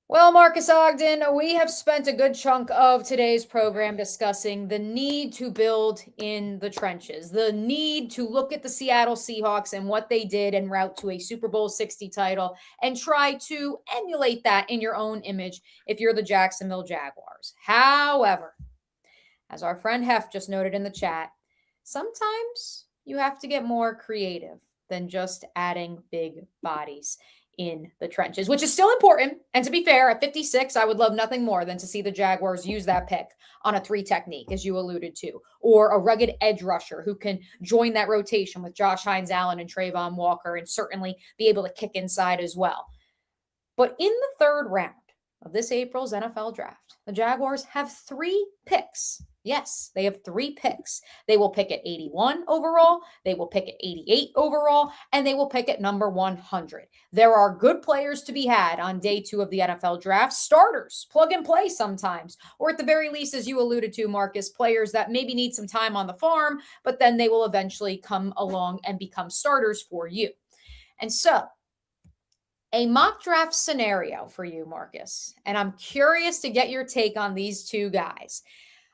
Well, Marques Ogden, we have spent a good chunk of today's program discussing the need to build in the trenches, the need to look at the Seattle Seahawks and what they did en route to a Super Bowl 60 title and try to emulate that in your own image if you're the Jacksonville Jaguars. However, as our friend Hef just noted in the chat, sometimes you have to get more creative than just adding big bodies in the trenches, which is still important. And to be fair, at 56, I would love nothing more than to see the Jaguars use that pick on a 3 technique, as you alluded to, or a rugged edge rusher who can join that rotation with Josh Hines-Allen and Trayvon Walker and certainly be able to kick inside as well. But in the 3rd round, of this April's NFL draft, the Jaguars have 3 picks. Yes, they have 3 picks. They will pick at 81 overall, they will pick at 88 overall, and they will pick at number 100. There are good players to be had on day 2 of the NFL draft, starters, plug and play sometimes, or at the very least, as you alluded to, Marcus, players that maybe need some time on the farm, but then they will eventually come along and become starters for you. And so, a mock draft scenario for you, Marcus, and I'm curious to get your take on these 2 guys.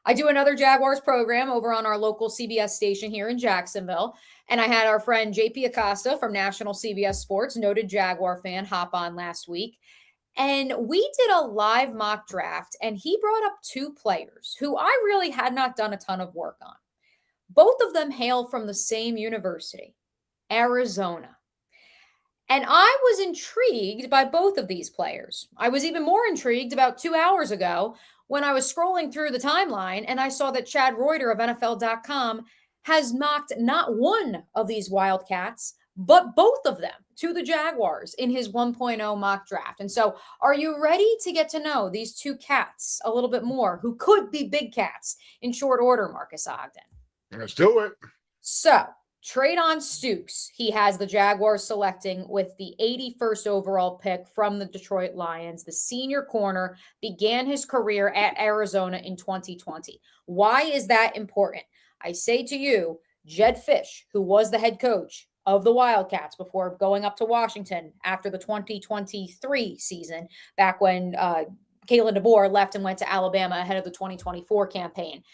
I do another Jaguars program over on our local CBS station here in Jacksonville. And I had our friend JP Acosta from National CBS Sports, noted Jaguar fan, hop on last week. And we did a live mock draft, and he brought up 2 players who I really had not done a ton of work on. Both of them hail from the same university, Arizona. And I was intrigued by both of these players. I was even more intrigued about 2 hours ago when I was scrolling through the timeline and I saw that Chad Reuter of NFL.com has mocked not one of these Wildcats, but both of them to the Jaguars in his 1.0 mock draft. And so are you ready to get to know these 2 cats a little bit more, who could be big cats in short order, Marques Ogden? Let's do it. So, Treydon Stukes, he has the Jaguars selecting with the 81st overall pick from the Detroit Lions. The senior corner began his career at Arizona in 2020. Why is that important? I say to you, Jedd Fisch, who was the head coach of the Wildcats before going up to Washington after the 2023 season, back when Kalen DeBoer left and went to Alabama ahead of the 2024 campaign.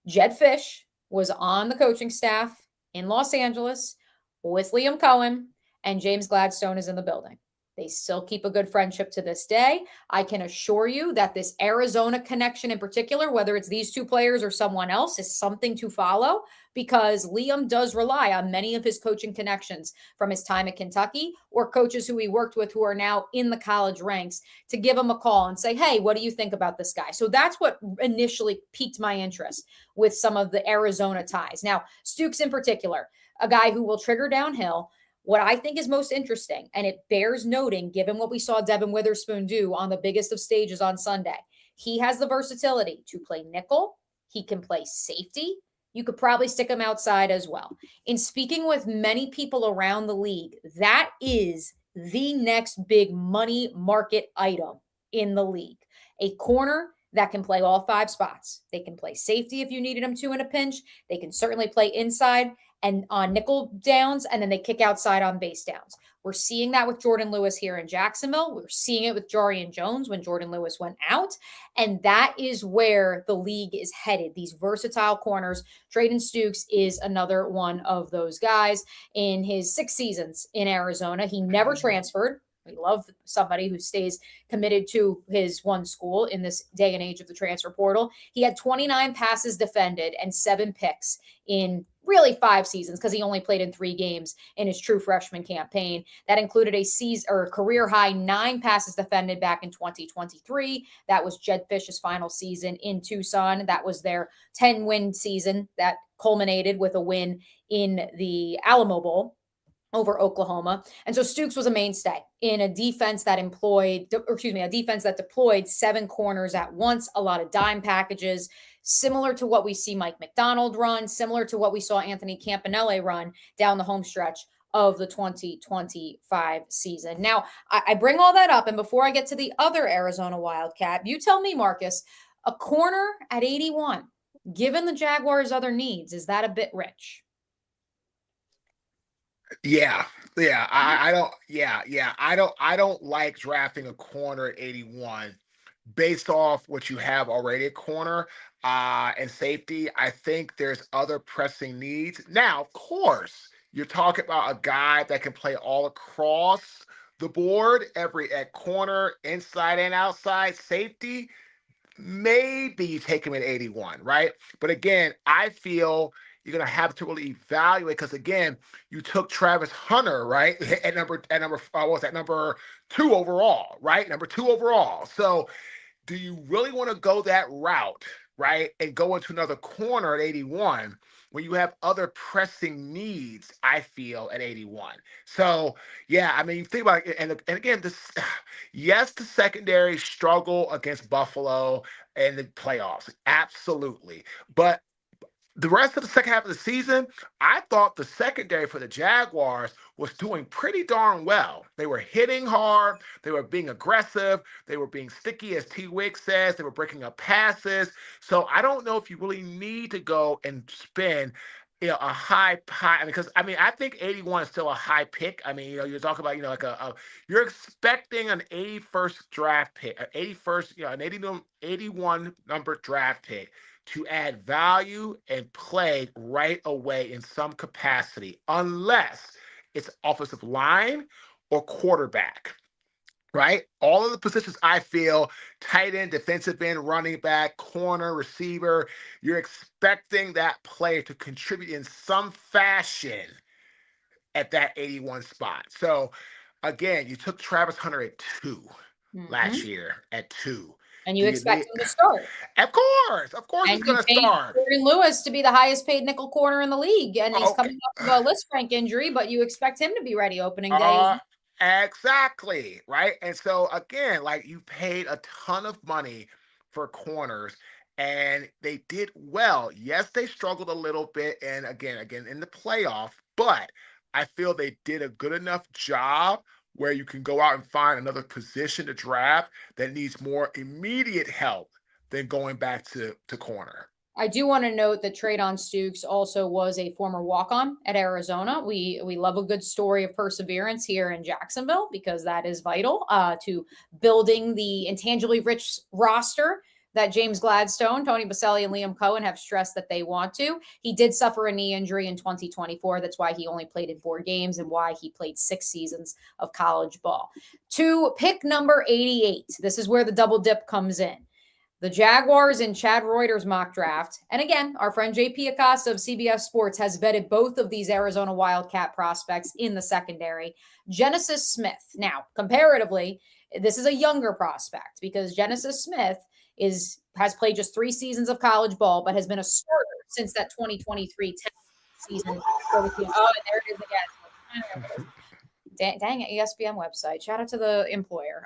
Jedd Fisch was on the coaching staff in Los Angeles with Liam Cohen, and James Gladstone is in the building. They still keep a good friendship to this day. I can assure you that this Arizona connection in particular, whether it's these 2 players or someone else, is something to follow, because Liam does rely on many of his coaching connections from his time at Kentucky or coaches who he worked with who are now in the college ranks to give him a call and say, hey, what do you think about this guy? So that's what initially piqued my interest with some of the Arizona ties. Now, Stukes in particular, a guy who will trigger downhill. What I think is most interesting, and it bears noting, given what we saw Devin Witherspoon do on the biggest of stages on Sunday, he has the versatility to play nickel. He can play safety. You could probably stick him outside as well. In speaking with many people around the league, that is the next big money market item in the league. A corner that can play all 5 spots. They can play safety if you needed them to in a pinch. They can certainly play inside and on nickel downs, and then they kick outside on base downs. We're seeing that with Jordan Lewis here in Jacksonville. We're seeing it with Jarian Jones when Jordan Lewis went out. And that is where the league is headed, these versatile corners. Treydon Stukes is another one of those guys. In his 6 seasons in Arizona, he never transferred. We love somebody who stays committed to his one school in this day and age of the transfer portal. He had 29 passes defended and 7 picks in really 5 seasons, because he only played in 3 games in his true freshman campaign. That included a season or career high 9 passes defended back in 2023. That was Jedd Fisch's final season in Tucson. That was their 10-win season that culminated with a win in the Alamo Bowl over Oklahoma. And so Stukes was a mainstay in a defense that deployed 7 corners at once, a lot of dime packages, similar to what we see Mike McDonald run, similar to what we saw Anthony Campanelle run down the home stretch of the 2025 season. Now, I bring all that up, and before I get to the other Arizona Wildcat, you tell me, Marcus, a corner at 81, given the Jaguars' other needs, is that a bit rich? Yeah. I don't like drafting a corner at 81 based off what you have already at corner and safety. I think there's other pressing needs. Now, of course, you're talking about a guy that can play all across the board, at corner, inside and outside, safety. Maybe you take him at 81, right? But again, I feel you're going to have to really evaluate, because again, you took Travis Hunter, right? At number 2 overall, right? Number 2 overall. So do you really want to go that route, right, and go into another corner at 81 when you have other pressing needs, I feel, at 81. So, yeah, I mean, you think about it, and again, yes, the secondary struggle against Buffalo in the playoffs, absolutely. But the rest of the second half of the season, I thought the secondary for the Jaguars was doing pretty darn well. They were hitting hard. They were being aggressive. They were being sticky, as T. Wigg says. They were breaking up passes. So I don't know if you really need to go and spend a high. I mean, because I mean, I think 81 is still a high pick. I mean, you're talking about, like you're expecting an 81st draft pick, an 81st, an 81 number draft pick to add value and play right away in some capacity, unless it's offensive line or quarterback, right? All of the positions, I feel, tight end, defensive end, running back, corner, receiver, you're expecting that player to contribute in some fashion at that 81 spot. So again, you took Travis Hunter at 2 last year, at 2. And you expect him to start. Of course, he's going to start. Jordan Lewis to be the highest paid nickel corner in the league, and he's coming off of a Lisfranc injury, but you expect him to be ready opening day. Exactly, right? And so, again, like, you paid a ton of money for corners, and they did well. Yes, they struggled a little bit, and again, in the playoff, but I feel they did a good enough job where you can go out and find another position to draft that needs more immediate help than going back to corner. I do want to note that Treydon Stukes also was a former walk-on at Arizona. We love a good story of perseverance here in Jacksonville, because that is vital to building the intangibly rich roster that James Gladstone, Tony Boselli, and Liam Cohen have stressed that they want to. He did suffer a knee injury in 2024. That's why he only played in 4 games and why he played 6 seasons of college ball. To pick number 88, this is where the double dip comes in. The Jaguars in Chad Reuter's mock draft. And again, our friend JP Acosta of CBS Sports has vetted both of these Arizona Wildcat prospects in the secondary. Genesis Smith. Now, comparatively, this is a younger prospect because Genesis Smith has played just 3 seasons of college ball, but has been a starter since that 2023 season. Oh, and there it is again. Dang it, ESPN website. Shout out to the employer.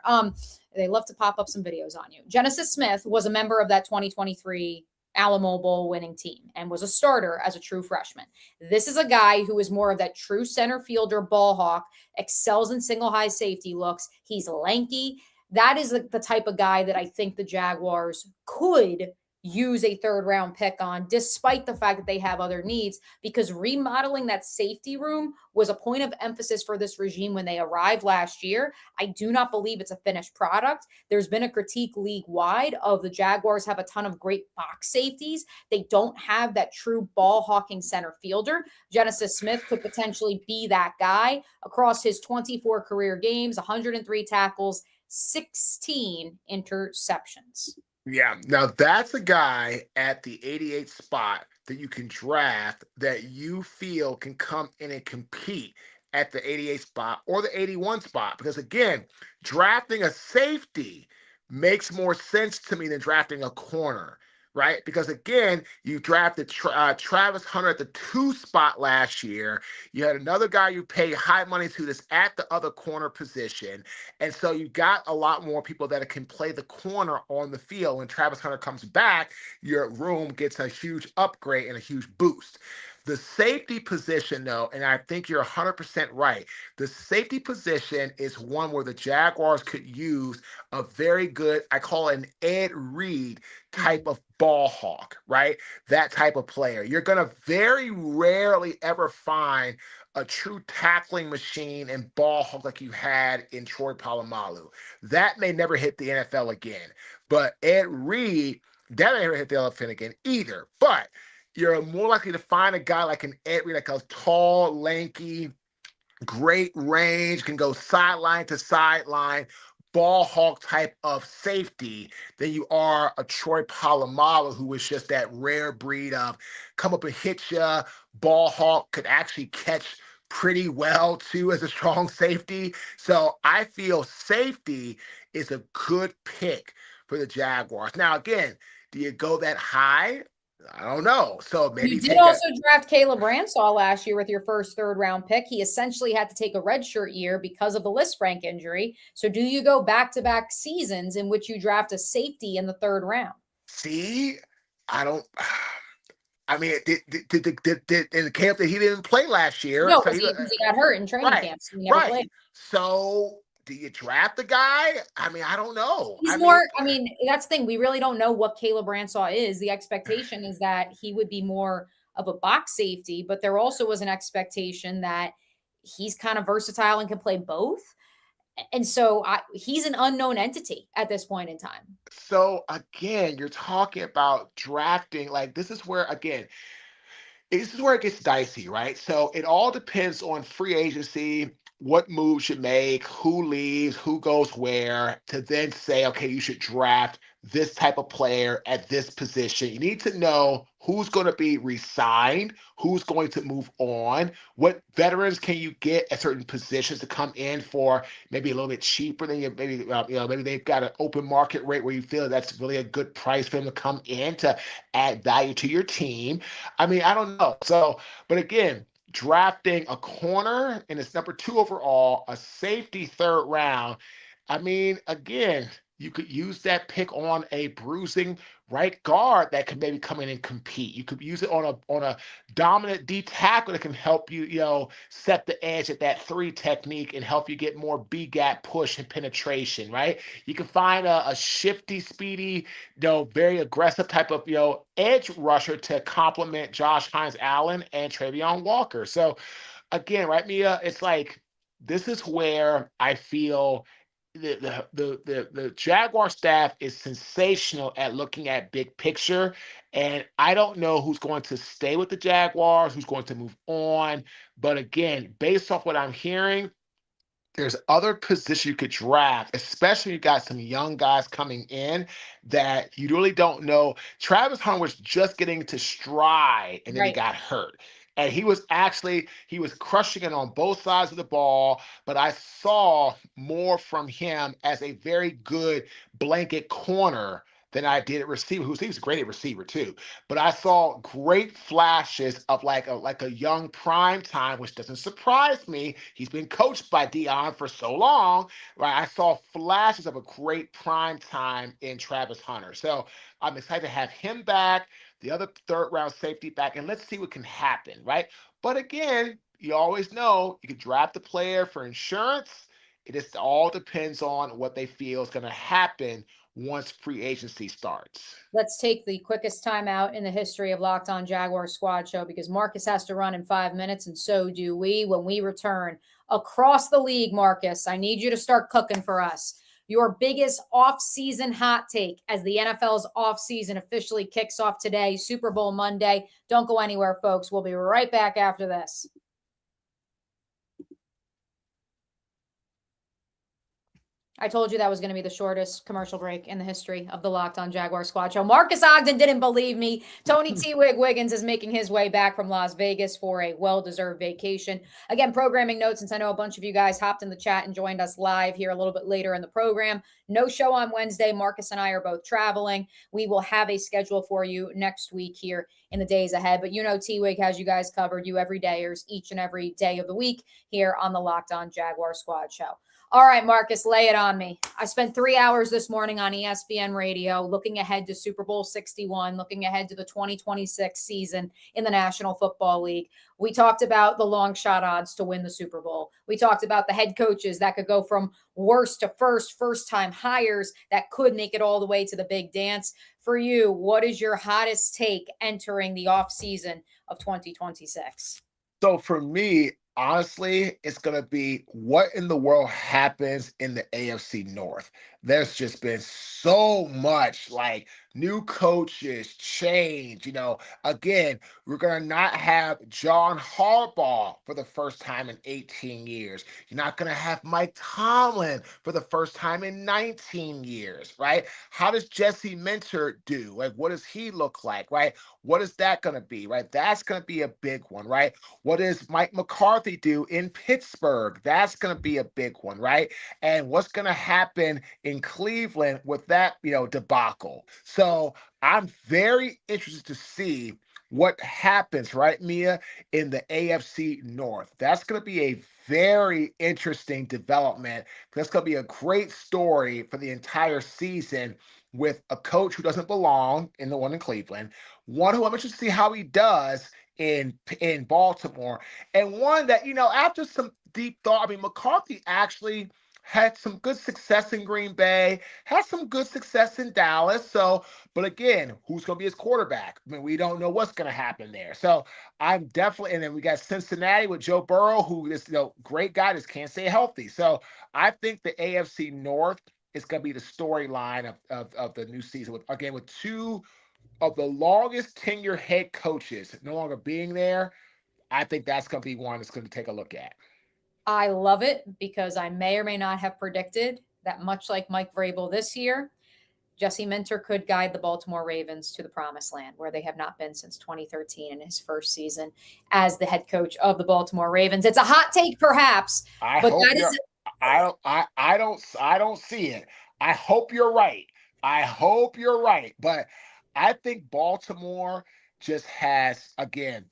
They love to pop up some videos on you. Genesis Smith was a member of that 2023 Alamo Bowl winning team and was a starter as a true freshman. This is a guy who is more of that true center fielder ball hawk, excels in single high safety looks. He's lanky. That is the type of guy that I think the Jaguars could use a 3rd round pick on, despite the fact that they have other needs, because remodeling that safety room was a point of emphasis for this regime when they arrived last year. I do not believe it's a finished product. There's been a critique league-wide of the Jaguars have a ton of great box safeties. They don't have that true ball-hawking center fielder. Genesis Smith could potentially be that guy. Across his 24 career games, 103 tackles, 16 interceptions. Yeah, now that's a guy at the 88 spot that you can draft that you feel can come in and compete at the 88 spot or the 81 spot. Because again, drafting a safety makes more sense to me than drafting a corner, right? Because again, you drafted Travis Hunter at the 2 spot last year. You had another guy you pay high money to that's at the other corner position. And so you got a lot more people that can play the corner on the field. When Travis Hunter comes back, your room gets a huge upgrade and a huge boost. The safety position, though, and I think you're 100% right, the safety position is one where the Jaguars could use a very good, I call it an Ed Reed type of ball hawk, right? That type of player. You're going to very rarely ever find a true tackling machine and ball hawk like you had in Troy Polamalu. That may never hit the NFL again. But Ed Reed, that may never hit the NFL again either. But you're more likely to find a guy like an Ed Reed, like a tall, lanky, great range, can go sideline to sideline, ball hawk type of safety than you are a Troy Polamalu, who is just that rare breed of come up and hit you. Ball hawk could actually catch pretty well too as a strong safety. So I feel safety is a good pick for the Jaguars. Now, again, Do you go that high? I don't know. So maybe You did take also draft Caleb Ransaw last year with your first third-round pick. He essentially had to take a redshirt year because of the Lisfranc injury. So do you go back-to-back seasons in which you draft a safety in the third round? see. I don't. I mean, did in the camp that he didn't play last year? No, So because he got hurt in training right, camp, so he never right. played. So do you draft the guy? I mean, I don't know. He's more, I mean, that's the thing. We really don't know what Caleb Ransaw is. The expectation is that he would be more of a box safety, but there also was an expectation that he's kind of versatile and can play both. And so he's an unknown entity at this point in time. So again, you're talking about drafting. Like this is where it gets dicey, right? So it all depends on free agency, what moves you make, who leaves, who goes where, to then say, okay, you should draft this type of player at this position. You need to know who's going to be re-signed, who's going to move on, what veterans can you get at certain positions to come in for maybe a little bit cheaper than you maybe maybe they've got an open market rate where you feel that's really a good price for them to come in to add value to your team. I mean, I don't know. So, but again, drafting a corner and it's number 2 overall, a safety third round. I mean, again, you could use that pick on a bruising right guard that can maybe come in and compete. You could use it on a dominant D tackle that can help you, set the edge at that 3 technique and help you get more B gap push and penetration, right? You can find a shifty, speedy, very aggressive type of, edge rusher to complement Josh Hines Allen and Travion Walker. So again, right, Mia, it's like this is where I feel the Jaguar staff is sensational at looking at big picture, and I don't know who's going to stay with the Jaguars, who's going to move on. But again, based off what I'm hearing, there's other positions you could draft, especially you got some young guys coming in that you really don't know. Travis Hunter was just getting to stride and then he Right. got hurt. And he was crushing it on both sides of the ball, but I saw more from him as a very good blanket corner than I did at receiver. He was great at receiver too, but I saw great flashes of like a young prime time, which doesn't surprise me. He's been coached by Dion for so long, right? I saw flashes of a great prime time in Travis Hunter. So I'm excited to have him back, the other third round safety back, and let's see what can happen, right? But again, you always know you can draft the player for insurance. It just all depends on what they feel is going to happen once free agency starts. Let's take the quickest time out in the history of Locked On Jaguar Squad Show because Marcus has to run in 5 minutes, and so do we. When we return across the league, Marcus, I need you to start cooking for us. Your biggest off-season hot take as the NFL's off-season officially kicks off today, Super Bowl Monday. Don't go anywhere, folks. We'll be right back after this. I told you that was going to be the shortest commercial break in the history of the Locked On Jaguar Squad Show. Marcus Ogden didn't believe me. Tony T. Wiggins is making his way back from Las Vegas for a well-deserved vacation. Again, programming notes, since I know a bunch of you guys hopped in the chat and joined us live here a little bit later in the program. No show on Wednesday. Marcus and I are both traveling. We will have a schedule for you next week here in the days ahead. But T-Wig has you guys covered, you everydayers, each and every day of the week here on the Locked On Jaguar Squad Show. All right, Marcus, lay it on me. I spent 3 hours this morning on ESPN radio looking ahead to Super Bowl 61, looking ahead to the 2026 season in the National Football League. We talked about the long shot odds to win the Super Bowl. We talked about the head coaches that could go from worst to first-time hires that could make it all the way to the big dance. For you, what is your hottest take entering the offseason of 2026? So for me, honestly, it's going to be what in the world happens in the AFC North. There's just been so much like new coaches, change. Again, we're going to not have John Harbaugh for the first time in 18 years. You're not going to have Mike Tomlin for the first time in 19 years, right? How does Jesse Minter do? Like, what does he look like, right? What is that going to be, right? That's going to be a big one, right? What does Mike McCarthy do in Pittsburgh? That's going to be a big one, right? And what's going to happen in in Cleveland with that, debacle. So I'm very interested to see what happens, right, Mia, in the AFC North. That's going to be a very interesting development. That's going to be a great story for the entire season with a coach who doesn't belong in the one in Cleveland, one who I'm interested to see how he does in Baltimore, and one that, after some deep thought, I mean, McCarthy actually had some good success in Green Bay, had some good success in Dallas. So, but again, who's going to be his quarterback? I mean, we don't know what's going to happen there. So I'm definitely, and then we got Cincinnati with Joe Burrow, who is, great guy, just can't stay healthy. So I think the AFC North is going to be the storyline of the new season with two of the longest tenure head coaches no longer being there. I think that's going to be one that's going to take a look at. I love it because I may or may not have predicted that, much like Mike Vrabel this year, Jesse Minter could guide the Baltimore Ravens to the promised land, where they have not been since 2013 in his first season as the head coach of the Baltimore Ravens. It's a hot take, perhaps, I don't see it. I hope you're right. But I think Baltimore just has, again,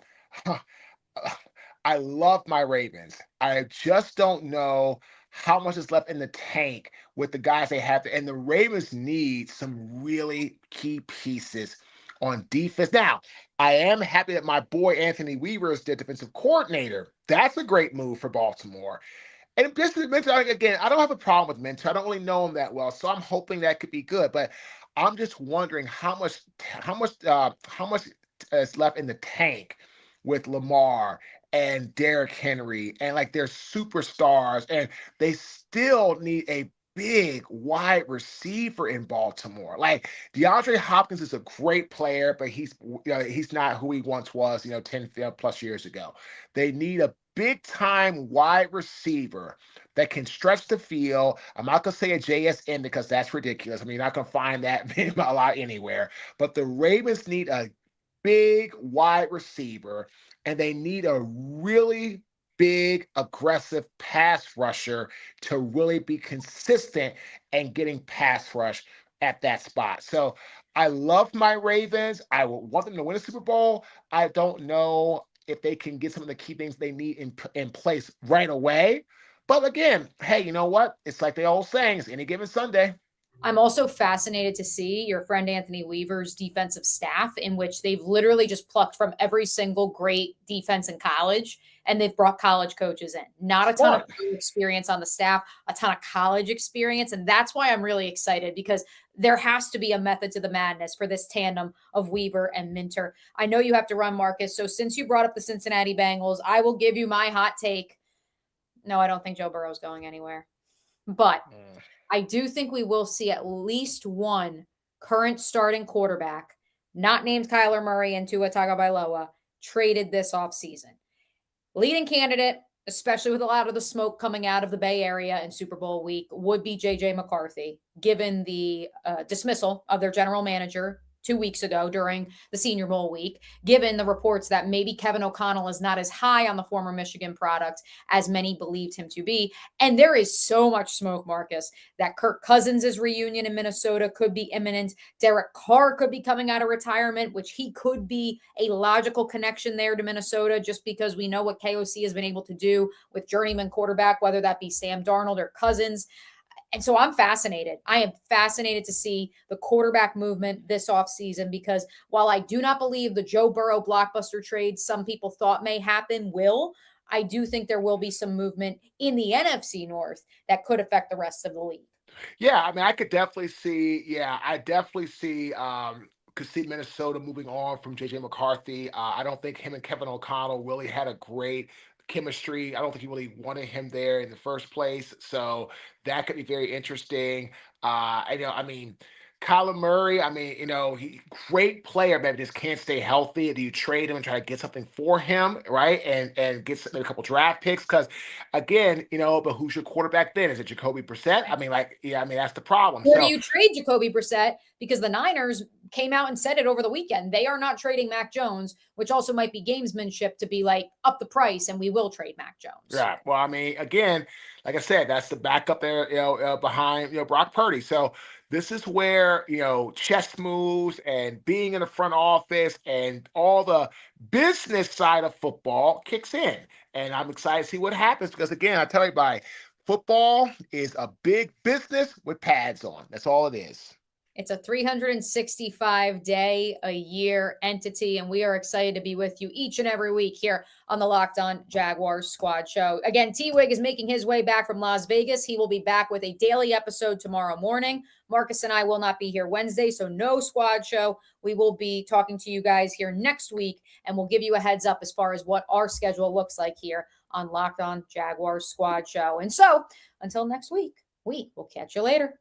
I love my Ravens. I just don't know how much is left in the tank with the guys they have. And the Ravens need some really key pieces on defense. Now, I am happy that my boy Anthony Weaver is the defensive coordinator. That's a great move for Baltimore. And just to mention, again, I don't have a problem with Minter. I don't really know him that well, so I'm hoping that could be good. But I'm just wondering how much is left in the tank with Lamar and Derrick Henry and their superstars, and they still need a big wide receiver in Baltimore. DeAndre Hopkins is a great player, but he's not who he once was, 10 plus years ago. They need a big time wide receiver that can stretch the field. I'm not going to say a JSN because that's ridiculous. I mean, you're not going to find that a lot anywhere, but the Ravens need a big wide receiver, and they need a really big, aggressive pass rusher to really be consistent and getting pass rush at that spot. So I love my Ravens. I want them to win a Super Bowl. I don't know if they can get some of the key things they need in place right away. But again, hey, you know what? It's like the old sayings, any given Sunday. I'm also fascinated to see your friend Anthony Weaver's defensive staff, in which they've literally just plucked from every single great defense in college, and they've brought college coaches in. Not a ton of experience on the staff, a ton of college experience. And that's why I'm really excited, because there has to be a method to the madness for this tandem of Weaver and Minter. I know you have to run, Marcus. So since you brought up the Cincinnati Bengals, I will give you my hot take. No, I don't think Joe Burrow's going anywhere. But I do think we will see at least one current starting quarterback, not named Kyler Murray and Tua Tagovailoa, traded this offseason. Leading candidate, especially with a lot of the smoke coming out of the Bay Area in Super Bowl week, would be J.J. McCarthy, given the dismissal of their general manager 2 weeks ago during the Senior Bowl week, given the reports that maybe Kevin O'Connell is not as high on the former Michigan product as many believed him to be. And there is so much smoke, Marcus, that Kirk Cousins' reunion in Minnesota could be imminent. Derek Carr could be coming out of retirement, which he could be a logical connection there to Minnesota, just because we know what KOC has been able to do with journeyman quarterback, whether that be Sam Darnold or Cousins. And so I'm fascinated. I am fascinated to see the quarterback movement this offseason, because while I do not believe the Joe Burrow blockbuster trade some people thought may happen will, I do think there will be some movement in the NFC North that could affect the rest of the league. Yeah, I mean, I could definitely see, could see Minnesota moving on from J.J. McCarthy. I don't think him and Kevin O'Connell really had a great chemistry. I don't think he really wanted him there in the first place. So that could be very interesting. Kyler Murray, he great player, but just can't stay healthy. Do you trade him and try to get something for him, right? And get a couple draft picks? Because again, but who's your quarterback then? Is it Jacoby Brissett? That's the problem. Or do you trade Jacoby Brissett, because the Niners came out and said it over the weekend. They are not trading Mac Jones, which also might be gamesmanship to be like, up the price and we will trade Mac Jones. Yeah. Well, I mean, again, like I said, that's the backup there, behind, Brock Purdy. So this is where, chess moves and being in the front office and all the business side of football kicks in. And I'm excited to see what happens because, again, I tell everybody, football is a big business with pads on. That's all it is. It's a 365-day-a-year entity, and we are excited to be with you each and every week here on the Locked On Jaguars Squad Show. Again, Wigg is making his way back from Las Vegas. He will be back with a daily episode tomorrow morning. Marcus and I will not be here Wednesday, so no squad show. We will be talking to you guys here next week, and we'll give you a heads up as far as what our schedule looks like here on Locked On Jaguars Squad Show. And so, until next week, we will catch you later.